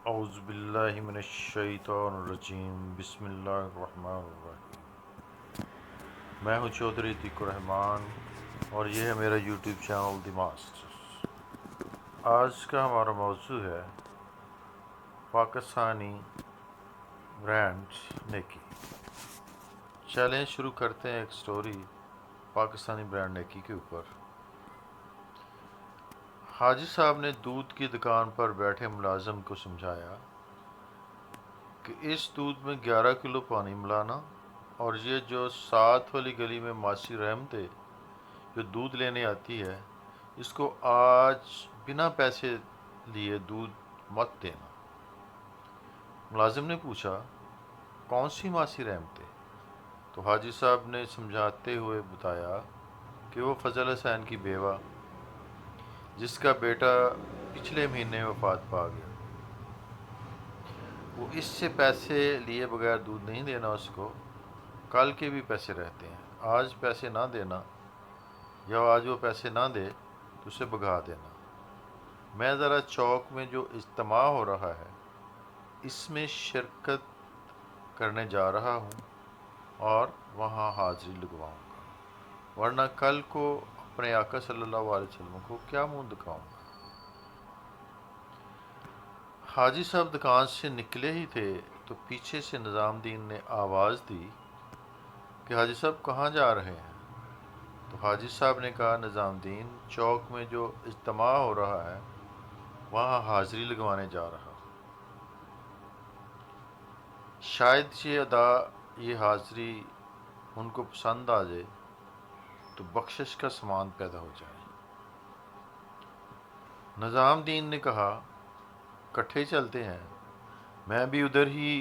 اعوذ باللہ من الشیطان الرجیم، بسم اللہ الرحمن الرحیم۔ میں ہوں چودھری عتیق الرحمان اور یہ ہے میرا یوٹیوب چینل دی ماسٹر۔ آج کا ہمارا موضوع ہے پاکستانی برانڈ نیکی۔ چلیں شروع کرتے ہیں ایک سٹوری پاکستانی برانڈ نیکی کے اوپر۔ حاجی صاحب نے دودھ کی دکان پر بیٹھے ملازم کو سمجھایا کہ اس دودھ میں 11 کلو پانی ملانا، اور یہ جو ساتھ والی گلی میں ماسی رحمتے جو دودھ لینے آتی ہے، اس کو آج بنا پیسے لیے دودھ مت دینا۔ ملازم نے پوچھا، کون سی ماسی رحمتے؟ تو حاجی صاحب نے سمجھاتے ہوئے بتایا کہ وہ فضل حسین کی بیوہ، جس کا بیٹا پچھلے مہینے وفات پا گیا۔ وہ اس سے پیسے لیے بغیر دودھ نہیں دینا اس کو، کل کے بھی پیسے رہتے ہیں۔ آج پیسے نہ دینا، یا آج وہ پیسے نہ دے تو اسے بھگا دینا۔ میں ذرا چوک میں جو اجتماع ہو رہا ہے اس میں شرکت کرنے جا رہا ہوں اور وہاں حاضری لگواؤں گا، ورنہ کل کو اپنے آقا صلی اللہ علیہ وسلم کو کیا منہ دکھاؤں گا۔ حاجی صاحب دکان سے نکلے ہی تھے تو پیچھے سے نظام دین نے آواز دی کہ حاجی صاحب کہاں جا رہے ہیں؟ تو حاجی صاحب نے کہا، نظام دین، چوک میں جو اجتماع ہو رہا ہے وہاں حاضری لگوانے جا رہا ہوں۔ شاید یہ حاضری ان کو پسند آ جائے تو بخشش کا سامان پیدا ہو جائے۔ نظام دین نے کہا، کٹھے چلتے ہیں، میں بھی ادھر ہی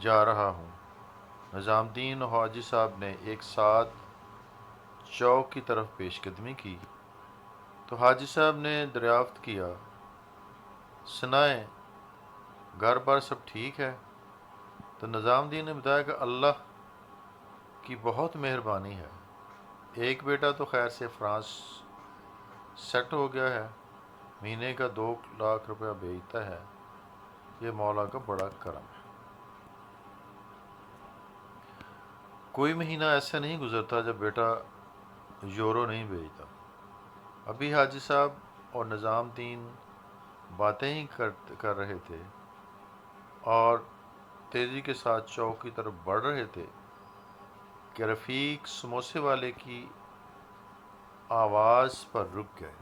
جا رہا ہوں۔ نظام دین اور حاجی صاحب نے ایک ساتھ چوک کی طرف پیش قدمی کی تو حاجی صاحب نے دریافت کیا، سنائیں گھر بار سب ٹھیک ہے؟ تو نظام دین نے بتایا کہ اللہ کی بہت مہربانی ہے، ایک بیٹا تو خیر سے فرانس سیٹ ہو گیا ہے، مہینے کا 2 لاکھ روپیہ بھیجتا ہے، یہ مولا کا بڑا کرم ہے۔ کوئی مہینہ ایسا نہیں گزرتا جب بیٹا یورو نہیں بھیجتا۔ ابھی حاجی صاحب اور نظام دین باتیں ہی کر رہے تھے اور تیزی کے ساتھ چوک کی طرف بڑھ رہے تھے کہ رفیق سموسے والے کی آواز پر رک گئے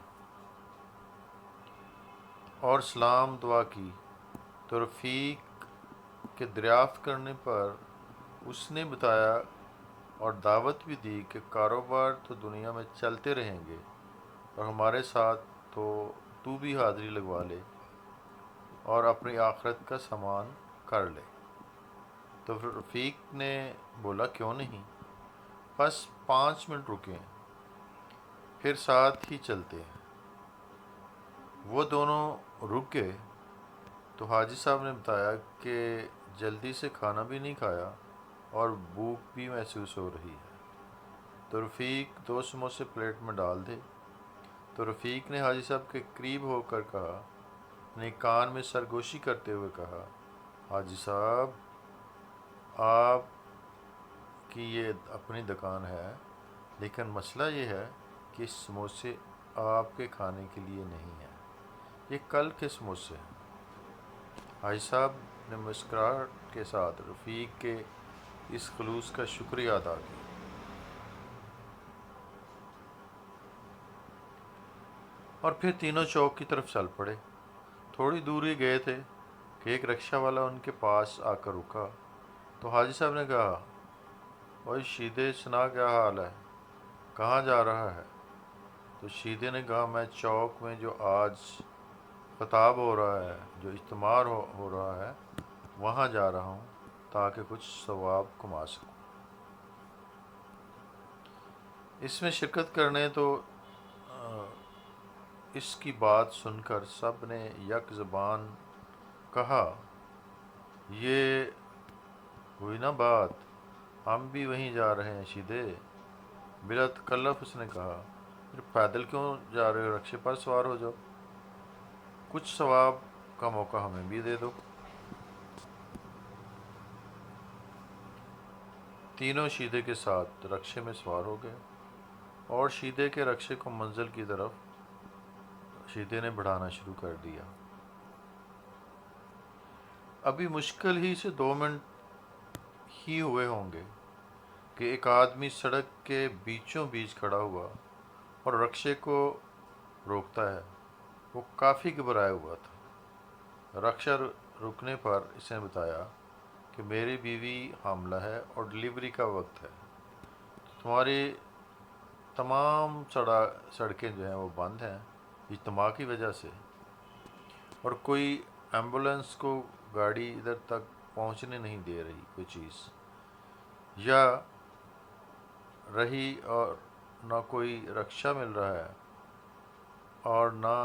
اور سلام دعا کی تو رفیق کے دریافت کرنے پر اس نے بتایا اور دعوت بھی دی کہ کاروبار تو دنیا میں چلتے رہیں گے، اور ہمارے ساتھ تو بھی حاضری لگوا لے اور اپنی آخرت کا سامان کر لے۔ تو رفیق نے بولا، کیوں نہیں، بس 5 منٹ رکیں، پھر ساتھ ہی چلتے ہیں۔ وہ دونوں رک گئے تو حاجی صاحب نے بتایا کہ جلدی سے کھانا بھی نہیں کھایا اور بھوک بھی محسوس ہو رہی ہے۔ تو رفیق 2 سموسے پلیٹ میں ڈال دے۔ تو رفیق نے حاجی صاحب کے قریب ہو کر کہا، اپنے کان میں سرگوشی کرتے ہوئے کہا، حاجی صاحب، آپ کی یہ اپنی دکان ہے، لیکن مسئلہ یہ ہے کہ سموسے آپ کے کھانے کے لیے نہیں ہیں، یہ کل کے سموسے ہیں۔ حاجی صاحب نے مسکراہٹ کے ساتھ رفیق کے اس خلوص کا شکریہ ادا کیا اور پھر تینوں چوک کی طرف چل پڑے۔ تھوڑی دور ہی گئے تھے کہ ایک رکشہ والا ان کے پاس آ کر رکا۔ تو حاجی صاحب نے کہا، اوئے شیدے، سنا کیا حال ہے، کہاں جا رہا ہے؟ تو شیدے نے کہا، میں چوک میں جو آج خطاب ہو رہا ہے، جو اجتماع ہو رہا ہے، وہاں جا رہا ہوں تاکہ کچھ ثواب کما سکوں۔ اس میں شرکت کرنے تو اس کی بات سن کر سب نے یک زبان کہا، یہ ہوئی نا بات، ہم بھی وہیں جا رہے ہیں شیدے۔ بلا تکلف اس نے کہا، پھر پیدل کیوں جا رہے ہو، رکشے پر سوار ہو جاؤ، کچھ ثواب کا موقع ہمیں بھی دے دو۔ تینوں شیدے کے ساتھ رکشے میں سوار ہو گئے اور شیدے کے رکشے کو منزل کی طرف شیدے نے بڑھانا شروع کر دیا۔ ابھی مشکل ہی سے 2 منٹ ہی ہوئے ہوں گے کہ ایک آدمی سڑک کے بیچوں بیچ کھڑا ہوا اور رکشے کو روکتا ہے۔ وہ کافی گھبرایا ہوا تھا۔ رکشہ رکنے پر اس نے بتایا کہ میری بیوی حاملہ ہے اور ڈلیوری کا وقت ہے، تمہاری تمام سڑکیں جو ہیں وہ بند ہیں اجتماع کی وجہ سے، اور کوئی ایمبولینس کو گاڑی ادھر تک پہنچنے نہیں دے رہی، کوئی چیز یا رہی، اور نہ کوئی رکشہ مل رہا ہے اور نہ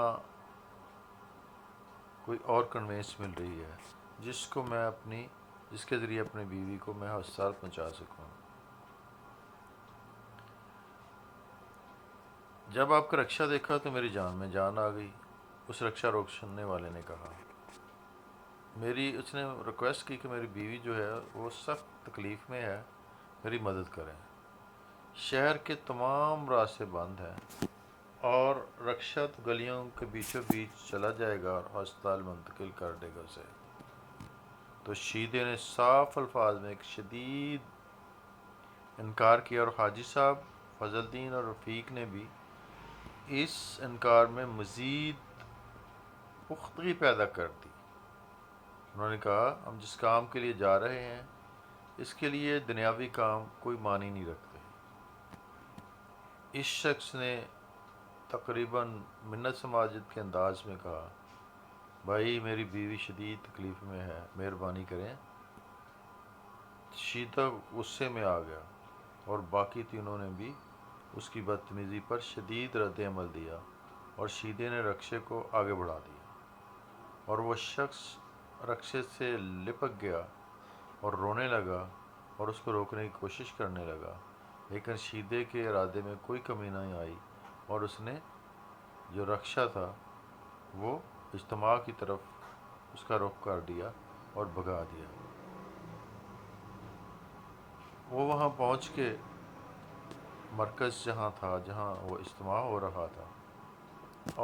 کوئی اور کنوینس مل رہی ہے جس کے ذریعے اپنی بیوی کو میں ہسپتال پہنچا سکوں۔ جب آپ کا رکشہ دیکھا تو میری جان میں جان آ گئی، اس رکشہ روکنے والے نے کہا۔ اس نے ریکویسٹ کی کہ میری بیوی جو ہے وہ سخت تکلیف میں ہے، میری مدد کریں۔ شہر کے تمام راستے بند ہیں اور رکشہ تو گلیوں کے بیچوں بیچ چلا جائے گا اور ہسپتال منتقل کر دے گا اسے۔ تو شیدے نے صاف الفاظ میں ایک شدید انکار کیا، اور حاجی صاحب فضل الدین اور رفیق نے بھی اس انکار میں مزید پختگی پیدا کر دی۔ انہوں نے کہا ہم جس کام کے لیے جا رہے ہیں اس کے لیے دنیاوی کام کوئی معنی نہیں رکھتے۔ اس شخص نے تقریباً منت سماجت کے انداز میں کہا، بھائی میری بیوی شدید تکلیف میں ہے، مہربانی کریں۔ شیدہ غصے میں آ گیا اور باقی تینوں نے بھی اس کی بدتمیزی پر شدید رد عمل دیا اور شیدے نے رکشے کو آگے بڑھا دیا اور وہ شخص رکشے سے لپک گیا اور رونے لگا اور اس کو روکنے کی کوشش کرنے لگا، لیکن شیدے کے ارادے میں کوئی کمی نہیں آئی اور اس نے جو رکشہ تھا وہ اجتماع کی طرف اس کا رخ کر دیا اور بھگا دیا۔ وہ وہاں پہنچ کے مرکز جہاں وہ اجتماع ہو رہا تھا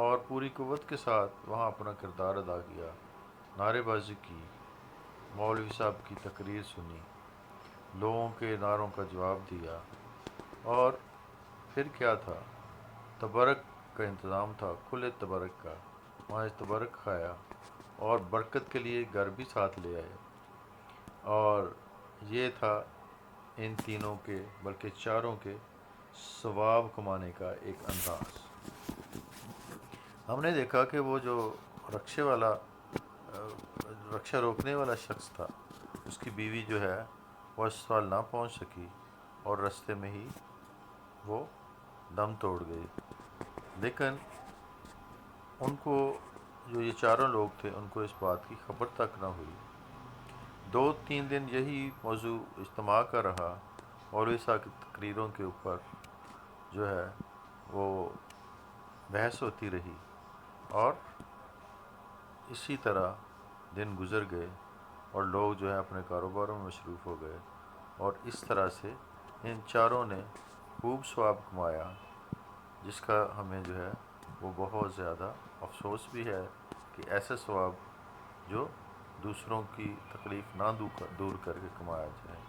اور پوری قوت کے ساتھ وہاں اپنا کردار ادا کیا، نعرے بازی کی، مولوی صاحب کی تقریر سنی، لوگوں کے نعروں کا جواب دیا، اور پھر کیا تھا، تبرک کا انتظام تھا، کھلے تبرک کا، وہاں تبرک کھایا اور برکت کے لیے گھر بھی ساتھ لے آئے۔ اور یہ تھا ان تینوں کے بلکہ چاروں کے ثواب کمانے کا ایک انداز۔ ہم نے دیکھا کہ وہ جو رکشہ روکنے والا شخص تھا، اس کی بیوی جو ہے وہ ہسپتال نہ پہنچ سکی اور رستے میں ہی وہ دم توڑ گئی، لیکن ان کو جو یہ چاروں لوگ تھے ان کو اس بات کی خبر تک نہ ہوئی۔ 2-3 دن یہی موضوع اجتماع کا رہا، مولوی صاحب کی تقریروں کے اوپر جو ہے وہ بحث ہوتی رہی، اور اسی طرح دن گزر گئے اور لوگ جو ہے اپنے کاروباروں میں مصروف ہو گئے، اور اس طرح سے ان چاروں نے خوب ثواب کمایا، جس کا ہمیں جو ہے وہ بہت زیادہ افسوس بھی ہے کہ ایسے ثواب جو دوسروں کی تکلیف نہ دور کر کے کمایا جائے۔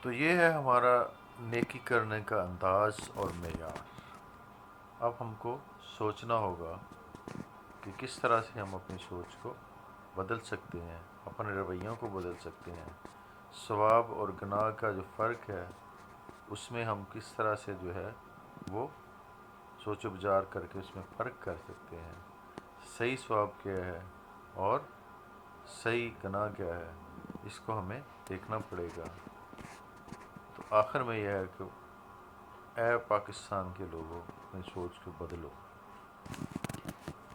تو یہ ہے ہمارا نیکی کرنے کا انداز اور معیار۔ اب ہم کو سوچنا ہوگا کہ کس طرح سے ہم اپنی سوچ کو بدل سکتے ہیں، اپنے رویوں کو بدل سکتے ہیں، ثواب اور گناہ کا جو فرق ہے اس میں ہم کس طرح سے جو ہے وہ سوچ و بچار کر کے اس میں فرق کر سکتے ہیں، صحیح ثواب کیا ہے اور صحیح گناہ کیا ہے، اس کو ہمیں دیکھنا پڑے گا۔ تو آخر میں یہ ہے کہ اے پاکستان کے لوگوں، اپنی سوچ کو بدلو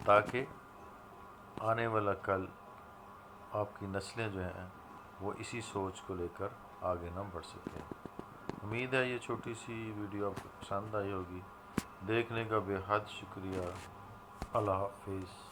تاکہ آنے والا کل آپ کی نسلیں جو ہیں وہ اسی سوچ کو لے کر آگے نہ بڑھ سکیں۔ امید ہے یہ چھوٹی سی ویڈیو آپ کو پسند آئی ہوگی۔ دیکھنے کا بے حد شکریہ۔ اللہ حافظ۔